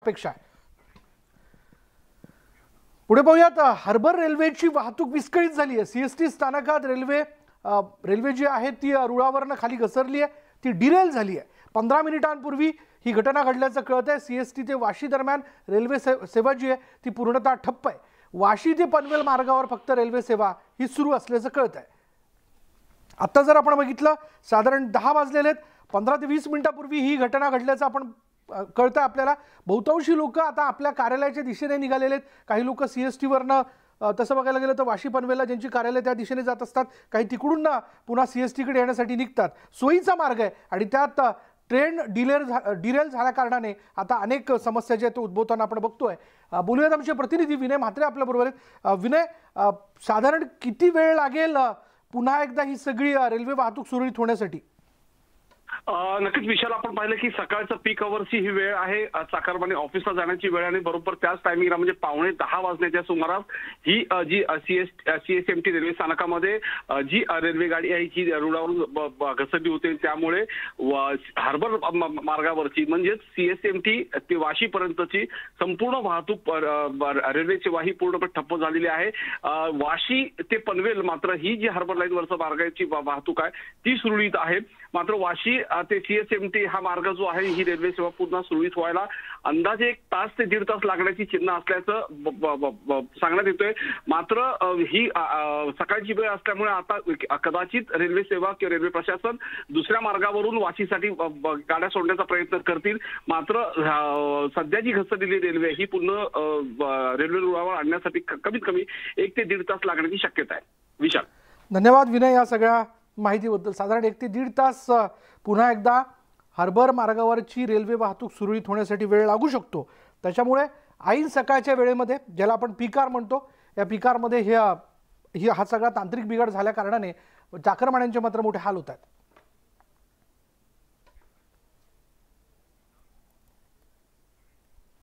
अपेक्षा आहे। पुढे पाहूयात, हार्बर रेल्वेची वाहतूक विस्कळीत झाली आहे। सीएसटी स्थानकात रेल्वे जी आहे ती रुळावरनं खाली घसरली आहे, ती डिरेल झाली आहे। 15 मिनिटांपूर्वी ही घटना घडल्याचं कळत आहे। सीएसटी ते वाशी दरम्यान रेल्वे सेवा जी आहे ती पूर्णतः ठप्प आहे। वाशी ते पनवेल मार्गावर फक्त रेल्वे सेवा ही सुरू असल्याचं कळत आहे। आता जर आपण बघितलं, साधारण 10 वाजलेले आहेत। 15 ते 20 मिनिटांपूर्वी ही घटना घडल्याचं आपण कळतं आपल्याला। बहुतांशी लोक आता आपल्या कार्यालयाच्या दिशेने निघालेले आहेत। काही लोक सीएसटी वरनं तसं बघायला गेलं तर वाशी पनवेलला ज्यांची कार्यालय त्या दिशेने जात असतात, काही तिकडून पुन्हा सीएसटी कडे येण्यासाठी निघतात। सोयीचा मार्ग आहे आणि त्यात ट्रेन डिरेल झाल्या कारणाने आता अनेक समस्या जे आहेत उद्भवताना आपण बघतोय। बोलूयात आमचे प्रतिनिधी विनय म्हात्रे आपल्या बरोबर आहेत। विनय, साधारण किती वेळ लागेल पुन्हा एकदा ही सगळी रेल्वे वाहतूक सुरळीत होण्यासाठी? नक्कीच विशाल, आपण पाहिलं की सकाळचं पीक अवरची ही वेळ आहे। चाकरमानी ऑफिसला जाण्याची वेळ आणि बरोबर त्याच टायमिंगला म्हणजे 9:15 वाजण्याच्या सुमारास ही जी सीएसएमटी रेल्वे स्थानकामध्ये जी रेल्वे गाडी आहे ही रुळावरून घसरली होती। त्यामुळे हार्बर मार्गावरची म्हणजे सीएसएमटी ते वाशी पर्यंतची संपूर्ण वाहतूक रेल्वे सेवा ही पूर्णपणे ठप्प झालेली आहे। वाशी ते पनवेल मात्र ही जी हार्बर लाईनवरचा मार्गाची वाहतूक आहे ती सुरळीत आहे। मात्र वाशी ते सीएसएमटी हा मार्ग जो आहे ही रेल्वे सेवा पुन्हा सुरळीत व्हायला अंदाजे 1 तास ते 1.5 तास लागण्याची चिन्ह असल्याचं सांगण्यात येतोय। मात्र ही सकाळची वेळ असल्यामुळे आता कदाचित रेल्वे सेवा किंवा रेल्वे प्रशासन दुसऱ्या मार्गावरून वाशीसाठी गाड्या सोडण्याचा प्रयत्न करतील। मात्र सध्या जी घसरलेली रेल्वे ही पुन्हा रेल्वे रुळावर आणण्यासाठी कमीत कमी 1 ते 1.5 तास लागण्याची शक्यता आहे। विशाल, धन्यवाद विनय या सगळ्या माहितीबद्दल। साधारण 1 ते 1.5 तास पुन्हा एकदा हार्बर मार्गावरची रेल्वे वाहतूक सुरळीत होण्यासाठी वेळ लागू शकतो। त्याच्यामुळे ऐन सकाळच्या वेळेमध्ये ज्याला आपण पीक आवर म्हणतो, या पीक आवरमध्ये हा सगळा तांत्रिक बिघाड झाल्या कारणाने चाकरमान्यांचे मात्र मोठे हाल होत आहेत।